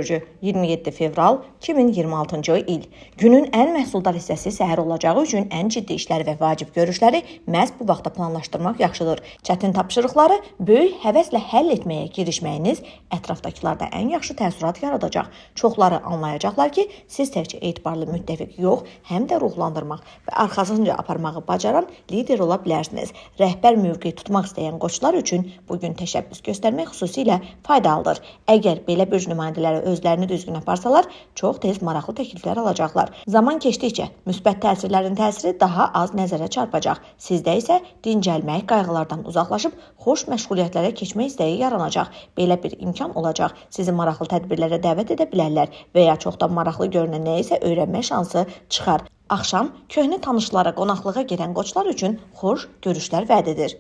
bürcü 27 fevral 2026-cı il. Günün ən məhsuldar hissəsi səhər olacağı üçün ən ciddi işləri və vacib görüşləri məhz bu vaxtda planlaşdırmaq yaxşıdır. Çətin tapşırıqları böyük həvəslə həll etməyə girişməyiniz ətrafdakılarda ən yaxşı təəssürat yaradacaq. Çoxları anlayacaqlar ki, siz təkcə etibarlı müttəfiq yox, həm də ruhlandırmaq və arxasınca aparmağı bacaran lider ola bilərsiniz. Rəhbər mövqeyi tutmaq istəyən qoçlar üçün bugün təşəbbüs göstərmək xüsusilə faydalıdır. Əgər belə bürc nümayəndələri özlərini düzgün aparsalar, çox tez maraqlı təkliflər alacaqlar. Zaman keçdikcə müsbət təsirlərin təsiri daha az nəzərə çarpacaq. Sizdə isə dincəlmək, qayğılardan uzaqlaşıb xoş məşğuliyyətlərə keçmək istəyi yaranacaq. Belə bir imkan olacaq. Sizi maraqlı tədbirlərə dəvət edə bilərlər və ya çoxdan maraqlı görünən nə isə öyrənmək şansı çıxar. Axşam köhnə tanışlara qonaqlığa gedən qoçlar üçün xoş görüşlər vəd edir.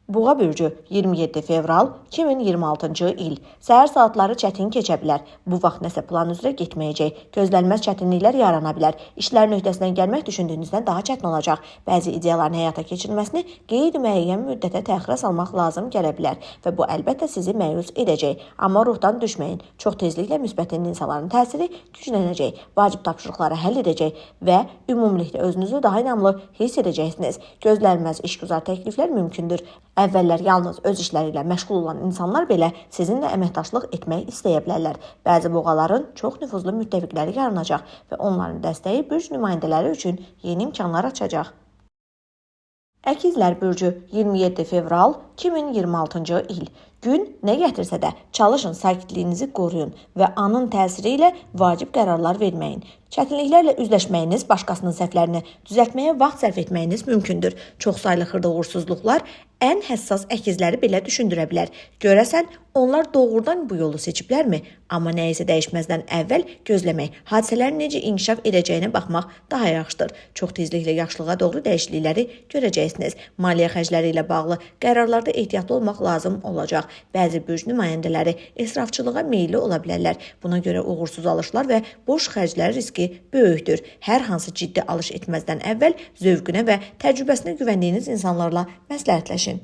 Boğa bürcü 27 fevral 2026-cı il. Səhər saatları çətin keçə bilər. Bu vaxt nəsə plan üzrə getməyəcək. Gözlənməz çətinliklər yarana bilər. İşlərin öhdəsindən gəlmək düşündüyünüzdən daha çətin olacaq. Bəzi ideyaların həyata keçirilməsini qeyri-müəyyən müddətə təxirə salmaq lazım gələ bilər və bu əlbəttə sizi məyus edəcək. Amma ruhdan düşməyin. Çox tezliklə müsbət insanların təsiri güclənəcək. Vacib tapşırıqları həll edəcək və ümumilikdə özünüzü daha inamlı hiss edəcəksiniz. Gözlənməz işgüzar təkliflər mümkündür. Əvvəllər yalnız öz işləri ilə məşğul olan insanlar belə sizinlə əməkdaşlıq etmək istəyə bilərlər. Bəzi boğaların çox nüfuzlu müttəfiqləri yaranacaq və onların dəstəyi bürc nümayəndələri üçün yeni imkanlar açacaq. Əkizlər bürcü 27 fevral 2026-cı il. Gün nə gətirsə də çalışın sakitliyinizi qoruyun və anın təsiri ilə vacib qərarlar verməyin. Çətinliklərlə üzləşməyiniz, başqasının səhvlərini düzəltməyə vaxt sərf etməyiniz mümkündür. Çoxsaylı xırda uğursuzluqlar ən həssas əkizləri belə düşündürə bilər. Görəsən, onlar doğrudan bu yolu seçiblərmi? Amma nə isə dəyişməzdən əvvəl gözləmək, hadisələrin necə inkişaf edəcəyinə baxmaq daha yaxşıdır. Çox tezliklə yaxşılığa doğru dəyişiklikləri görəcəksiniz. Maliyyə xərcləri ilə bağlı qərarlarda ehtiyatlı olmaq lazım olacaq. Bəzi bürc nümayəndələri israfçılığa meyilli ola bilərlər. Buna görə uğursuz alışlar və boş xərclər riski böyükdür. Hər hansı ciddi alış etməzdən əvvəl zövqünə və təcrübəsinə güvəndiyiniz insanlarla məsləhətləşin.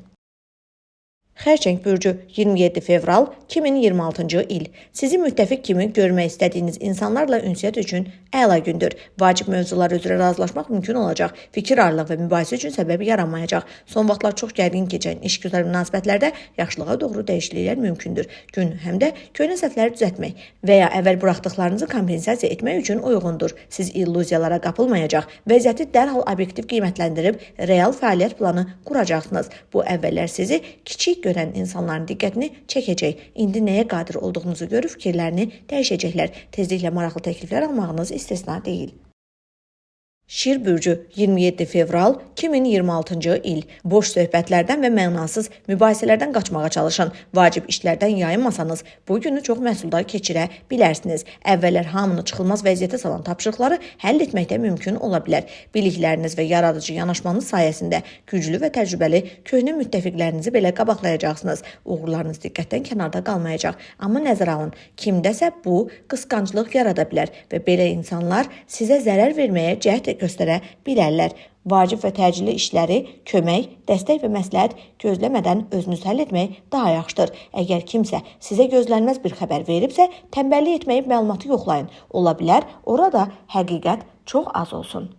Xərçəng bürcü 27 fevral 2026-cı il. Sizi müttəfiq kimi görmək istədiyiniz insanlarla ünsiyyət üçün əla gündür. Vacib mövzular üzrə razılaşmaq mümkün olacaq. Fikir ayrılığı və mübahisə üçün səbəb yaranmayacaq. Son vaxtlar çox gərgin keçən işgüzar münasibətlərdə yaxşılığa doğru dəyişikliklər mümkündür. Gün həm də köhnə səhvləri düzəltmək və ya əvvəl buraxdıqlarınızı kompensasiya etmək üçün uyğundur. Siz illüziyalara qapılmayacaq, vəziyyəti dərhal obyektiv qiymətləndirib real fəaliyyət planı quracaqsınız. Bu əvvəllər sizi kiçik görən insanların diqqətini çəkəcək. İndi nəyə qadir olduğunuzu görüb fikirlərini dəyişəcəklər. Tezliklə maraqlı təkliflər almağınız istisna deyil. Şir bürcü 27 fevral 2026-cı il. Boş söhbətlərdən və mənasız mübahisələrdən qaçmağa çalışın. Vacib işlərdən yayınmasanız, bu günü çox məhsuldar keçirə bilərsiniz. Əvvəllər hamını çıxılmaz vəziyyətə salan tapşırıqları həll etməkdə mümkün ola bilər. Bilikləriniz və yaradıcı yanaşmanız sayəsində güclü və təcrübəli köhnə müttəfiqlərinizi belə qabaqlayacaqsınız. Uğurlarınız diqqətdən kənarda qalmayacaq. Amma nəzərə alın, kimdəsə bu qısqanclıq yarada bilər və belə insanlar sizə zərər verməyə cəhd göstərə bilərlər. Vacib və təcili işləri, kömək, dəstək və məsləhət gözləmədən özünüz həll etmək daha yaxşıdır. Əgər kimsə sizə gözlənməz bir xəbər veribsə, tənbəllik etməyib məlumatı yoxlayın. Ola bilər, orada həqiqət çox az olsun.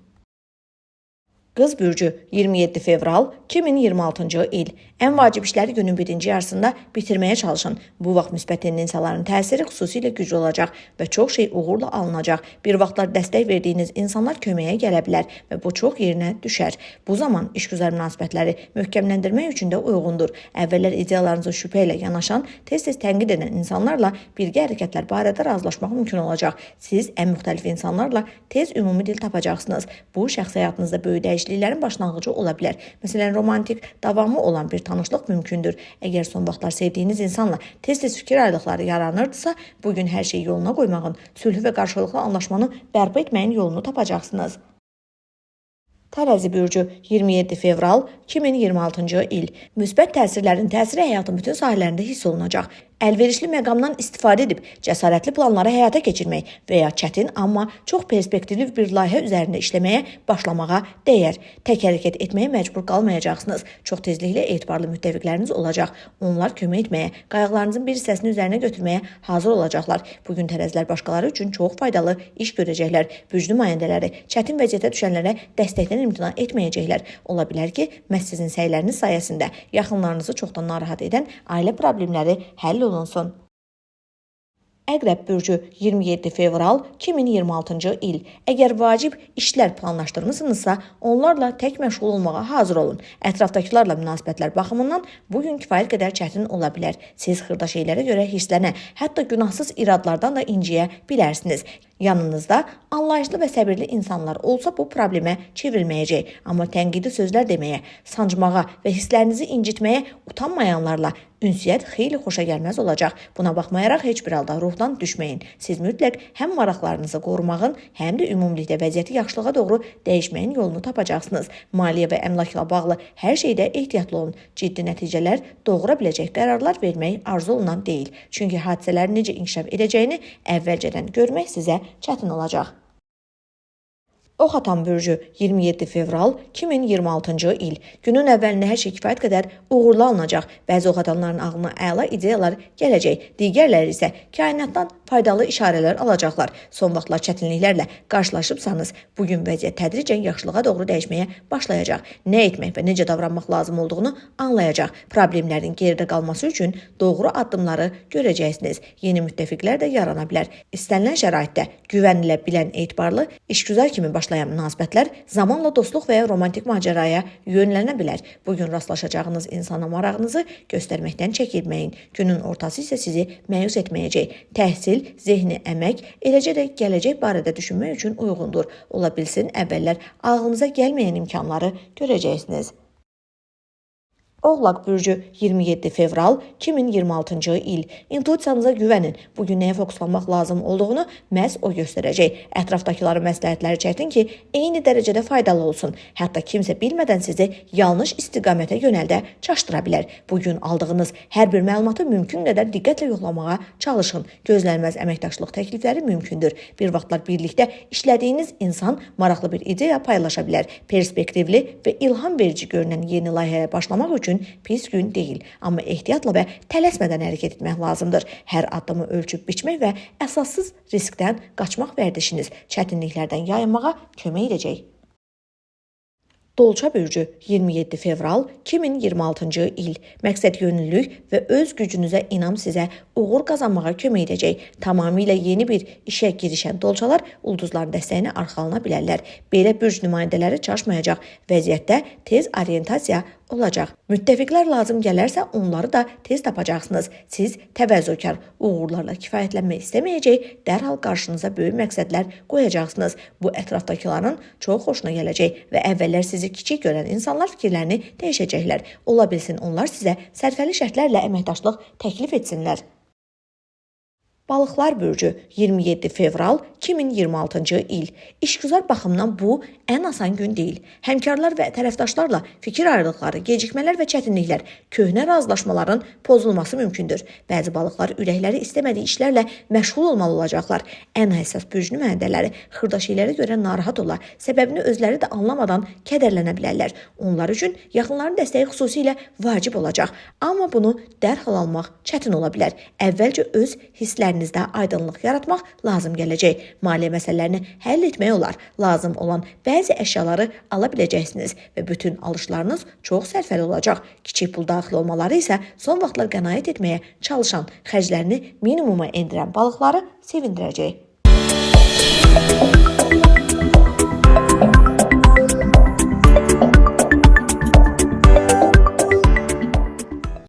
Qız bürcü 27 fevral 2026-cı il. Ən vacib işləri günün birinci yarısında bitirməyə çalışın. Bu vaxt müsbət tendensiyaların təsiri xüsusilə güclü olacaq və çox şey uğurla alınacaq. Bir vaxtlar dəstək verdiyiniz insanlar köməyə gələ bilər və bu çox yerinə düşər. Bu zaman işgüzar münasibətləri möhkəmləndirmək üçün də uyğundur. Əvvəllər ideyalarınızı şübhə ilə yanaşan, tez-tez tənqid edən insanlarla birgə hərəkətlər barədə razılaşmaq mümkün olacaq. Siz ən müxtəlif insanlarla tez ümumi dil tapacaqsınız. Bu şəxsi həyatınızda böyük dəyişikliklərin başlanğıcı ola bilər. Məsələn, romantik, davamlı olan bir tanışlıq mümkündür. Əgər son vaxtlar sevdiyiniz insanla tez-tez fikir ayrılıqları yaranırdısa, bugün hər şeyi yoluna qoymağın, sülhü və qarşılıqlı anlaşmanı bərpa etməyin yolunu tapacaqsınız. Tərəzi bürcü 27 fevral 2026-cı il. Müsbət təsirlərin təsiri həyatın bütün sahələrində hiss olunacaq. əlverişli məqamdan istifadə edib cəsarətli planları həyata keçirmək və ya çətin, amma çox perspektivli bir layihə üzərində işləməyə başlamağa dəyər. Tək hərəkət etməyə məcbur qalmayacaqsınız. Çox tezliklə etibarlı müttəfiqləriniz olacaq. Onlar kömək etməyə, qayğılarınızın bir hissəsini üzərinə götürməyə hazır olacaqlar. Bugün tərəzilər başqaları üçün çox faydalı iş görəcəklər. Güc nümayəndələri çətin vəziyyətə düşənlərə dəstəkdən imtina etməyəcəklər. Ola bilər ki, məhz sizin səyləriniz sayəsində yaxınlarınızı çoxdan narahat edən ailə problemləri həll olunsun. Əqrəb bürcü 27 fevral 2026-cı il. Əgər vacib işlər planlaşdırmısınızsa, onlarla tək məşğul olmağa hazır olun. Ətrafdakılarla münasibətlər baxımından bugün kifayət qədər çətin ola bilər. Siz xırda şeylərə görə hirslənə, hətta günahsız iradlardan da inciyə bilərsiniz. Yanınızda anlayışlı və səbirli insanlar olsa bu problemə çevrilməyəcək. Amma tənqidi sözlər deməyə, sancmağa və hisslərinizi incitməyə utanmayanlarla ünsiyyət xeyli xoşa gəlməz olacaq. Buna baxmayaraq heç bir halda ruhdan düşməyin. Siz mütləq həm maraqlarınızı qorumağın, həm də ümumilikdə vəziyyəti yaxşılığa doğru dəyişməyin yolunu tapacaqsınız. Maliyyə və əmlakla bağlı hər şeydə ehtiyatlı olun. Ciddi nəticələr doğura biləcək qərarlar vermək arzu olunan deyil. Çünki hadisələrin necə inkişaf edəcəyini əvvəlcədən görmək sizə çətin olacaq. Ox atan bürcü 27 fevral 2026-cı il. Günün əvvəlində hər şey kifayət qədər uğurlu alınacaq. Bəzi ox atanların ağlına əla ideyalar gələcək. Digərləri isə kainatdan faydalı işarələr alacaqlar. Son vaxtlar çətinliklərlə qarşılaşıbsanız, bugün vəziyyət tədricən yaxşılığa doğru dəyişməyə başlayacaq. Nə etmək və necə davranmaq lazım olduğunu anlayacaq. Problemlərin geridə qalması üçün doğru addımları görəcəksiniz. Yeni müttəfiqlər də yarana bilər. İstənilən şəraitdə güvənilə bilən etibarlı, işgüzar kimi başlayan münasibətlər zamanla dostluq və ya romantik macəraya yönlənə bilər. Bugün rastlaşacağınız insana marağınızı göstərməkdən çəkinməyin. Günün ortası isə sizi məyus etməyəcək. Təhsil, zehni əmək, eləcə də gələcək barədə düşünmək üçün uyğundur. Ola bilsin, əvvəllər ağlınıza gəlməyən imkanları görəcəksiniz. Oğlaq bürcü 27 fevral 2026-cı il. İntuisiyanıza güvənin. Bugün nəyə fokuslanmaq lazım olduğunu məhz o göstərəcək. Ətrafdakıların məsləhətləri çətin ki, eyni dərəcədə faydalı olsun. Hətta kimsə bilmədən sizi yanlış istiqamətə yönəldə çaşdıra bilər. Bugün aldığınız hər bir məlumatı mümkün qədər diqqətlə yoxlamağa çalışın. Gözlənilməz əməkdaşlıq təklifləri mümkündür. Bir vaxtlar birlikdə işlədiyiniz insan maraqlı bir ideya paylaşa bilər. Perspektivli və ilham verici görünən yeni layihəyə başlamaq üçün pis gün deyil, amma ehtiyatla və tələsmədən hərəkət etmək lazımdır. Hər addımı ölçüb biçmək və əsassız riskdən qaçmaq vərdişiniz çətinliklərdən yayınmağa kömək edəcək. Dolça bürcü 27 fevral 2026-cı il. Məqsəd yönüllük və öz gücünüzə inam sizə uğur qazanmağa kömək edəcək. Tamamilə yeni bir işə girişən dolçalar ulduzların dəstəyinə arxalana bilərlər. Belə bürc nümayəndələri çaşmayacaq. Vəziyyətdə tez orientasiya olacaq. Müttəfiqlər lazım gələrsə onları da tez tapacaqsınız. Siz təvəzzökar, uğurlarla kifayətlənmək istəməyəcək, dərhal qarşınıza böyük məqsədlər qoyacaqsınız. Bu ətrafdakıların çox xoşuna gələcək və əvvəllər sizi kiçik görən insanlar fikirlərini dəyişəcəklər. Ola bilsin onlar sizə sərfəli şərtlərlə əməkdaşlıq təklif etsinlər. Balıqlar bürcü 27 fevral 2026-cı il. İşgüzar baxımdan bu ən asan gün deyil. Həmkarlar və tərəfdaşlarla fikir ayrılıqları, gecikmələr və çətinliklər, köhnə razılaşmaların pozulması mümkündür. Bəzi balıqlar ürəkləri istəmədiyi işlərlə məşğul olmalı olacaqlar. Ən həssas bürc nümayəndələri xırda şeylərə görə narahat olar. Səbəbini özləri də anlamadan kədərlənə bilərlər. Onlar üçün yaxınların dəstəyi xüsusilə vacib olacaq. Amma bunu dərhal almaq çətin ola bilər. Əvvəlcə öz hisslərinizdə aydınlıq yaratmaq lazım gələcək. Maliyyə məsələlərini həll etmək olar. Lazım olan bəzi əşyaları ala biləcəksiniz və bütün alışlarınız çox sərfəli olacaq. Kiçik pul daxil olmaları isə son vaxtlar qənaət etməyə çalışan, xərclərini minimuma endirən balıqları sevindirəcək.